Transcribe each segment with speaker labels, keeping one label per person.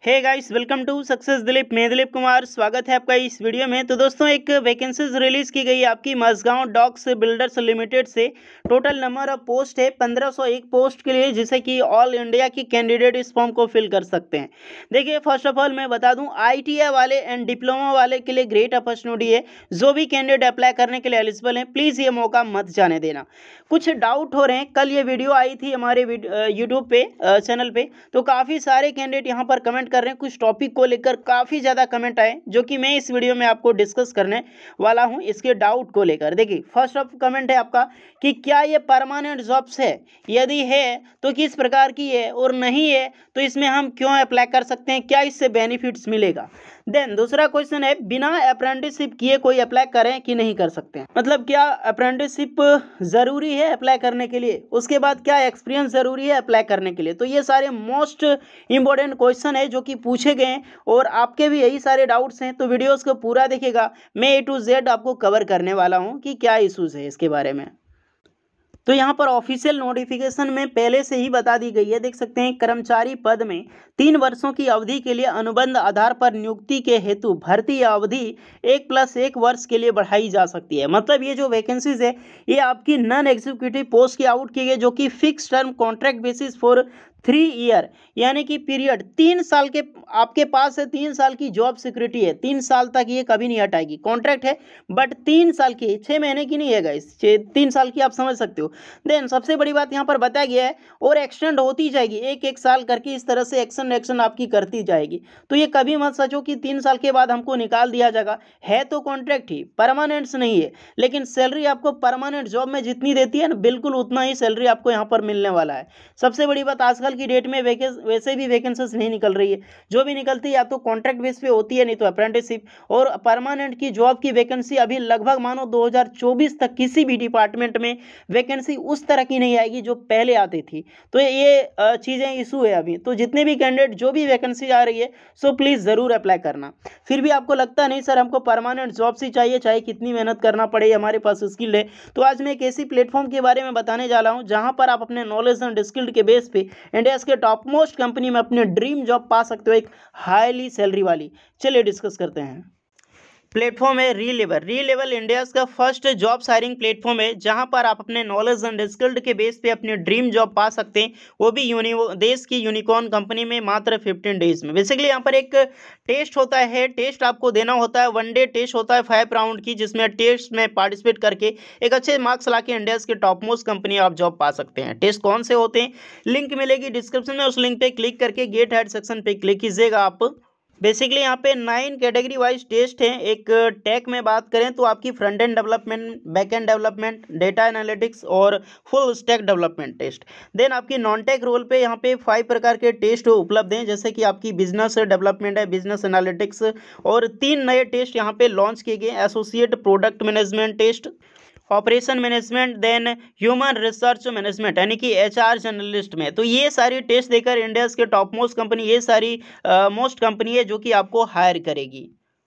Speaker 1: Hey guys, welcome to success Dilip. मैं दिलीप कुमार, स्वागत है आपका इस वीडियो में। तो दोस्तों, एक वैकेंसीज रिलीज की गई आपकी मझगांव डॉक्स बिल्डर्स लिमिटेड से। टोटल नंबर ऑफ पोस्ट है 1501 पोस्ट के लिए, जिसे कि ऑल इंडिया की कैंडिडेट इस फॉर्म को फिल कर सकते हैं। देखिए, फर्स्ट ऑफ ऑल मैं बता दूं, ITI वाले एंड डिप्लोमा वाले के लिए ग्रेट अपॉर्चुनिटी है। जो भी कैंडिडेट अप्लाई करने के लिए एलिजिबल हैं, प्लीज़ ये मौका मत जाने देना। कुछ डाउट हो रहे हैं, कल ये वीडियो आई थी हमारे यूट्यूब पे चैनल पे, तो काफ़ी सारे कैंडिडेट यहाँ पर कमेंट कर रहे हैं। कुछ टॉपिक को लेकर काफ़ी ज़्यादा कमेंट आए, जो कि मैं इस वीडियो में आपको डिस्कस करने वाला हूँ इसके डाउट को लेकर। देखिए, फर्स्ट ऑफ कमेंट है आपका कि क्या ये परमानेंट जॉब्स है, यदि है तो किस प्रकार की है, और नहीं है तो इसमें हम क्यों अप्लाई कर सकते हैं, क्या इससे बेनिफिट्स मिलेगा। देन दूसरा क्वेश्चन है, बिना अप्रेंटिसशिप किए कोई अप्लाई करें कि नहीं कर सकते हैं। मतलब क्या अप्रेंटिसशिप ज़रूरी है अप्लाई करने के लिए, उसके बाद क्या एक्सपीरियंस ज़रूरी है अप्लाई करने के लिए। तो ये सारे मोस्ट इंपॉर्टेंट क्वेश्चन है जो कि पूछे गए हैं, और आपके भी यही सारे डाउट्स हैं। तो वीडियोस को पूरा देखिएगा, मैं A to Z आपको कवर करने वाला हूँ कि क्या इशूज़ है इसके बारे में। तो यहाँ पर ऑफिशियल नोटिफिकेशन में पहले से ही बता दी गई है, देख सकते हैं। कर्मचारी पद में 3 वर्षों की अवधि के लिए अनुबंध आधार पर नियुक्ति के हेतु भर्ती अवधि 1+1 वर्ष के लिए बढ़ाई जा सकती है। मतलब ये जो वैकेंसीज है, ये आपकी नॉन एग्जीक्यूटिव पोस्ट की आउट की गई, जो कि fix term contract basis for 3 year, यानी कि पीरियड 3 साल के आपके पास है। 3 साल की जॉब सिक्योरिटी है, 3 साल तक ये कभी नहीं हटाएगी। कॉन्ट्रैक्ट है बट 3 साल की, 6 महीने की नहीं है गाइस, 3 साल की, आप समझ सकते हो। देन सबसे बड़ी बात यहाँ पर बताया गया है, और एक्सटेंड होती जाएगी, एक साल करके इस तरह से एक्शन आपकी करती जाएगी। तो ये कभी मत सोचो कि 3 साल के बाद हमको निकाल दिया जाएगा। है तो कॉन्ट्रैक्ट ही, परमानेंट नहीं है, लेकिन सैलरी आपको परमानेंट जॉब में जितनी देती है ना, बिल्कुल उतना ही सैलरी आपको यहाँ पर मिलने वाला है। सबसे बड़ी बात, आजकल की डेट में वैसे भी वैकेंसीज नहीं निकल रही है। जो भी निकलती है या तो कॉन्ट्रैक्ट बेस पे होती है, नहीं तो अप्रेंटिसशिप। और परमानेंट की जॉब की वैकेंसी अभी लगभग मानो 2024 तक किसी भी डिपार्टमेंट में वैकेंसी उस तरह की नहीं आएगी जो पहले आती थी। तो ये चीज़ें इशू है अभी। तो जितने भी कैंडिडेट जो भी वैकेंसी आ रही है, सो प्लीज़ ज़रूर अप्लाई करना। फिर भी आपको लगता नहीं सर हमको परमानेंट जॉब्स ही चाहिए, चाहे कितनी मेहनत करना पड़े, हमारे पास स्किल है, तो आज मैं एक ऐसी प्लेटफॉर्म के बारे में बताने जा रहा हूँ जहाँ पर आप अपने नॉलेज एंड स्किल्ड के बेस पे इंडिया के टॉप मोस्ट कंपनी में अपने ड्रीम जॉब पा सकते हो, एक हाईली सैलरी वाली। चलिए डिस्कस करते हैं। प्लेटफॉर्म है री लेवल इंडिया का फर्स्ट जॉब हायरिंग प्लेटफॉर्म है, जहां पर आप अपने नॉलेज एंड स्किल्ड के बेस पे अपनी ड्रीम जॉब पा सकते हैं, वो भी देश की यूनिकॉर्न कंपनी में मात्र 15 डेज में। बेसिकली यहाँ पर एक टेस्ट होता है, टेस्ट आपको देना होता है, 1 डे टेस्ट होता है 5 राउंड की, जिसमें टेस्ट में पार्टिसिपेट करके एक अच्छे मार्क्स ला के इंडिया के टॉप मोस्ट कंपनी आप जॉब पा सकते हैं। टेस्ट कौन से होते हैं, लिंक मिलेगी डिस्क्रिप्शन में, उस लिंक पे क्लिक करके गेट हेड सेक्शन पे क्लिक कीजिएगा आप। बेसिकली यहाँ पे 9 कैटेगरी वाइज टेस्ट हैं। एक टेक में बात करें तो आपकी front end development, back end development, data analytics और full stack development test. Then आपकी नॉन टेक रोल पे यहाँ पे 5 प्रकार के टेस्ट उपलब्ध हैं, जैसे कि आपकी बिजनेस डेवलपमेंट है, बिजनेस एनालिटिक्स, और 3 नए टेस्ट यहाँ पे लॉन्च किए गए, associate product management test, operation management, then human research management यानी कि HR जर्नलिस्ट में। तो ये सारी टेस्ट देकर इंडिया के टॉप मोस्ट कंपनी, ये सारी मोस्ट कंपनी है जो कि आपको हायर करेगी।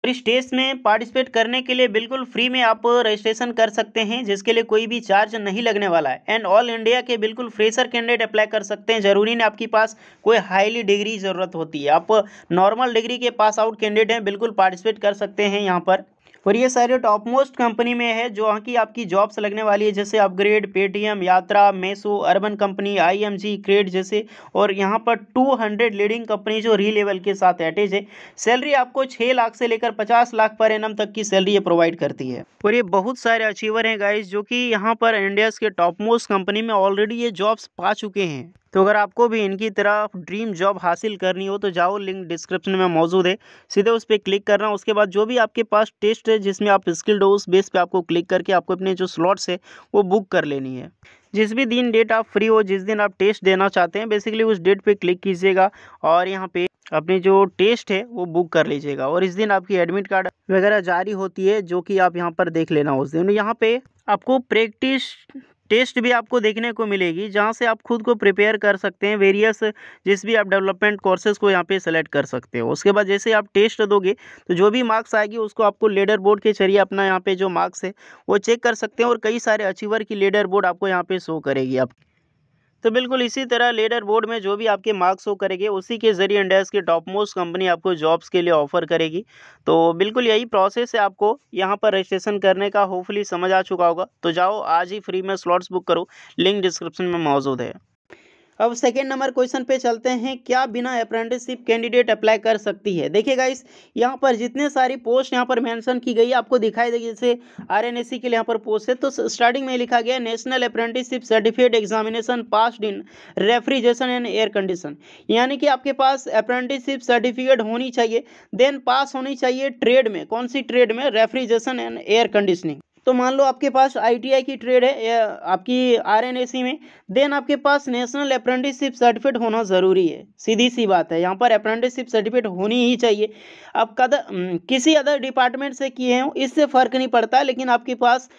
Speaker 1: और इस टेस्ट में पार्टिसिपेट करने के लिए बिल्कुल फ्री में आप रजिस्ट्रेशन कर सकते हैं, जिसके लिए कोई भी चार्ज नहीं लगने वाला है। एंड ऑल इंडिया के बिल्कुल फ्रेशर कैंडिडेट अप्लाई कर सकते हैं, जरूरी नहीं आपके पास कोई हाईली डिग्री ज़रूरत होती है। आप नॉर्मल डिग्री के पास आउट कैंडिडेट हैं, बिल्कुल पार्टिसिपेट कर सकते हैं यहाँ पर। और ये सारे टॉप मोस्ट कंपनी में है जो वहाँ की आपकी जॉब्स लगने वाली है, जैसे upGrad, Paytm, Yatra, Meesho, urban company, IMG, CRED जैसे। और यहाँ पर 200 लीडिंग कंपनी जो री लेवल के साथ अटैच है। सैलरी आपको 6 लाख से लेकर 50 लाख पर एनम तक की सैलरी ये प्रोवाइड करती है। और ये बहुत सारे अचीवर हैं गाइस, जो कि यहाँ पर इंडिया के टॉप मोस्ट कंपनी में ऑलरेडी ये जॉब्स पा चुके हैं। तो अगर आपको भी इनकी तरह ड्रीम जॉब हासिल करनी हो तो जाओ, लिंक डिस्क्रिप्शन में मौजूद है, सीधे उस पर क्लिक करना। उसके बाद जो भी आपके पास टेस्ट है जिसमें आप स्किल्ड हो, उस बेस पे आपको क्लिक करके आपको अपने जो स्लॉट्स है वो बुक कर लेनी है। जिस भी दिन डेट आप फ्री हो, जिस दिन आप टेस्ट देना चाहते हैं, बेसिकली उस डेट पे क्लिक कीजिएगा और यहाँ पे अपनी जो टेस्ट है वो बुक कर लीजिएगा। और इस दिन आपकी एडमिट कार्ड वगैरह जारी होती है, जो कि आप यहाँ पर देख लेना उस दिन। यहाँ पे आपको प्रैक्टिस टेस्ट भी आपको देखने को मिलेगी, जहाँ से आप खुद को प्रिपेयर कर सकते हैं। वेरियस जिस भी आप डेवलपमेंट कोर्सेज को यहाँ पे सेलेक्ट कर सकते हो। उसके बाद जैसे आप टेस्ट दोगे तो जो भी मार्क्स आएगी उसको आपको लीडर बोर्ड के जरिए अपना यहाँ पे जो मार्क्स है वो चेक कर सकते हैं। और कई सारे अचीवर की लीडर बोर्ड आपको यहाँ पे शो करेगी आप। तो बिल्कुल इसी तरह लीडर बोर्ड में जो भी आपके मार्क्स शो करेंगे उसी के जरिए इंडिया की टॉप मोस्ट कंपनी आपको जॉब्स के लिए ऑफर करेगी। तो बिल्कुल यही प्रोसेस है आपको यहाँ पर रजिस्ट्रेशन करने का, होपफुली समझ आ चुका होगा। तो जाओ आज ही फ्री में स्लॉट्स बुक करो, लिंक डिस्क्रिप्शन में मौजूद है। अब सेकेंड नंबर क्वेश्चन पे चलते हैं, क्या बिना अप्रेंटिसशिप कैंडिडेट अप्लाई कर सकती है। देखिए गाइस, यहाँ पर जितने सारी पोस्ट यहाँ पर मेंशन की गई आपको दिखाई देगी। जैसे आरएनएससी के लिए यहाँ पर पोस्ट है, तो स्टार्टिंग में लिखा गया national apprenticeship certificate examination passed in refrigeration and air condition, यानी कि आपके पास अप्रेंटिसशिप सर्टिफिकेट होनी चाहिए, देन पास होनी चाहिए ट्रेड में। कौन सी ट्रेड में? Refrigeration and air conditioning. तो मान लो आपके पास आईटीआई की ट्रेड है या आपकी आरएनएसी में, देन आपके पास नेशनल अप्रेंटिसशिप सर्टिफिकेट होना ज़रूरी है। सीधी सी बात है, यहाँ पर अप्रेंटिसशिप सर्टिफिकेट होनी ही चाहिए। अब किसी अदर डिपार्टमेंट से किए हों इससे फ़र्क नहीं पड़ता, लेकिन आपके पास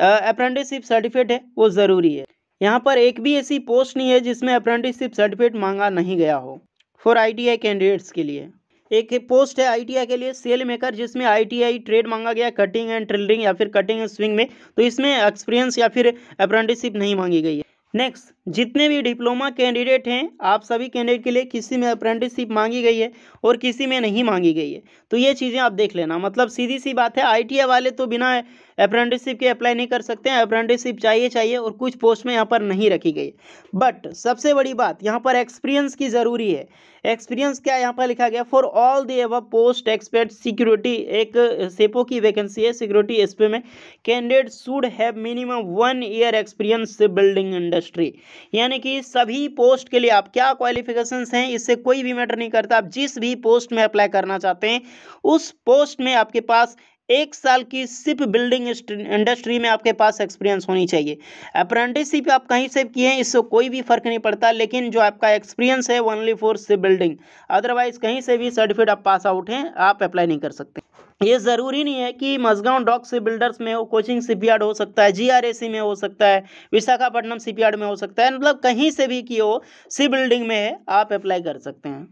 Speaker 1: अप्रेंटिसशिप सर्टिफिकेट है वो ज़रूरी है। यहाँ पर एक भी ऐसी पोस्ट नहीं है जिसमें अप्रेंटिसशिप सर्टिफिकेट मांगा नहीं गया हो फॉर आईटीआई कैंडिडेट्स के लिए। एक पोस्ट है आईटीआई के लिए सेल मेकर, जिसमें आईटीआई ट्रेड मांगा गया कटिंग एंड ड्रिलिंग या फिर कटिंग एंड स्विंग में, तो इसमें एक्सपीरियंस या फिर अप्रेंटिसशिप नहीं मांगी गई है। नेक्स्ट, जितने भी डिप्लोमा कैंडिडेट हैं आप सभी कैंडिडेट के लिए किसी में अप्रेंटिसशिप मांगी गई है और किसी में नहीं मांगी गई है। तो ये चीज़ें आप देख लेना, मतलब सीधी सी बात है, आईटीआई वाले तो बिना अप्रेंटिसशिप के अप्लाई नहीं कर सकते हैं, अप्रेंटिसशिप चाहिए और कुछ पोस्ट में यहाँ पर नहीं रखी गई। बट सबसे बड़ी बात यहाँ पर एक्सपीरियंस की ज़रूरी है। एक्सपीरियंस क्या यहाँ पर लिखा गया? For all the above post expect security, एक सेपो की वैकेंसी है सिक्योरिटी एसपी में, candidate should have minimum 1 year experience building industry, यानी कि सभी पोस्ट के लिए आप क्या क्वालिफिकेशंस हैं इससे कोई भी मैटर नहीं करता। आप जिस भी पोस्ट में अप्लाई करना चाहते हैं उस पोस्ट में आपके पास 1 साल की शिप बिल्डिंग इंडस्ट्री में आपके पास एक्सपीरियंस होनी चाहिए। अप्रेंटिसशिप आप कहीं से किए हैं इससे कोई भी फर्क नहीं पड़ता, लेकिन जो आपका एक्सपीरियंस है only for ship building, otherwise कहीं से भी सर्टिफिकेट आप पास आउट हैं आप अप्लाई नहीं कर सकते। ये ज़रूरी नहीं है कि मझगांव डॉक शिप बिल्डर्स में हो, कोचिंग शिपयार्ड हो सकता है, जीआरएसी में हो सकता है, विशाखापट्टनम शिपयार्ड में हो सकता है, मतलब कहीं से भी की हो शिप बिल्डिंग में है आप अप्लाई कर सकते हैं।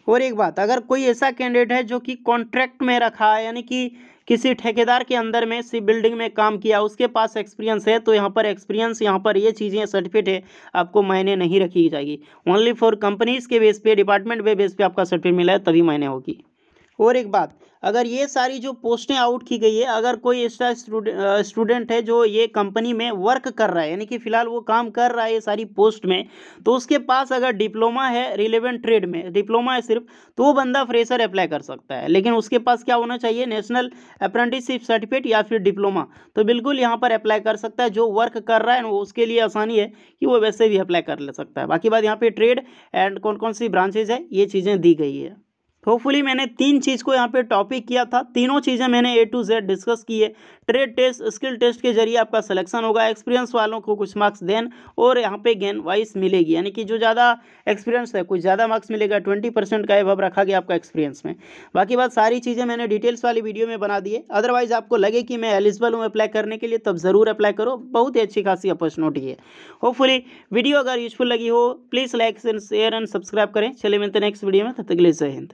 Speaker 1: और एक बात, अगर कोई ऐसा कैंडिडेट है जो कि कॉन्ट्रैक्ट में रखा है, यानी कि किसी ठेकेदार के अंदर में शिप बिल्डिंग में काम किया, उसके पास एक्सपीरियंस है, तो यहाँ पर एक्सपीरियंस, यहाँ पर ये चीज़ें सर्टिफिकेट है आपको मायने नहीं रखी जाएगी। ओनली फॉर कंपनीज के बेस पे, डिपार्टमेंट पे बेस पे आपका सर्टिफिकेट मिला है तभी मायने होगी। और एक बात, अगर ये सारी जो पोस्टें आउट की गई है, अगर कोई ऐसा स्टूडेंट है जो ये कंपनी में वर्क कर रहा है, यानी कि फिलहाल वो काम कर रहा है ये सारी पोस्ट में, तो उसके पास अगर डिप्लोमा है रिलेवेंट ट्रेड में, डिप्लोमा है सिर्फ, तो वो बंदा फ्रेशर अप्लाई कर सकता है। लेकिन उसके पास क्या होना चाहिए? नेशनल अप्रेंटिसशिप सर्टिफिकेट या फिर डिप्लोमा, तो बिल्कुल यहाँ पर अप्लाई कर सकता है। जो वर्क कर रहा है वो उसके लिए आसानी है कि वो वैसे भी अप्लाई कर ले सकता है। बाकी बात यहाँ पे ट्रेड एंड कौन कौन सी ब्रांचेज है ये चीज़ें दी गई है। होपफुली मैंने 3 चीज़ को यहाँ पे टॉपिक किया था, तीनों चीज़ें मैंने A to Z डिस्कस की है। ट्रेड टेस्ट, स्किल टेस्ट के जरिए आपका सिलेक्शन होगा, एक्सपीरियंस वालों को कुछ मार्क्स देन और यहाँ पे गेन वाइज मिलेगी, यानी कि जो ज़्यादा एक्सपीरियंस है कुछ ज़्यादा मार्क्स मिलेगा। 20% का एबव रखा गया आपका एक्सपीरियंस में। बाकी बात सारी चीज़ें मैंने डिटेल्स वाली वीडियो में बना दी है। अदरवाइज आपको लगे कि मैं एलिजिबल हूँ अप्लाई करने के लिए, तब ज़रूर अप्लाई करो, बहुत ही अच्छी खासी अपॉर्चुनिटी है। होपफुली वीडियो अगर यूजफुल लगी हो please like share and subscribe करें। चलिए मिलते हैं नेक्स्ट वीडियो में, तब तक के लिए जय हिंद।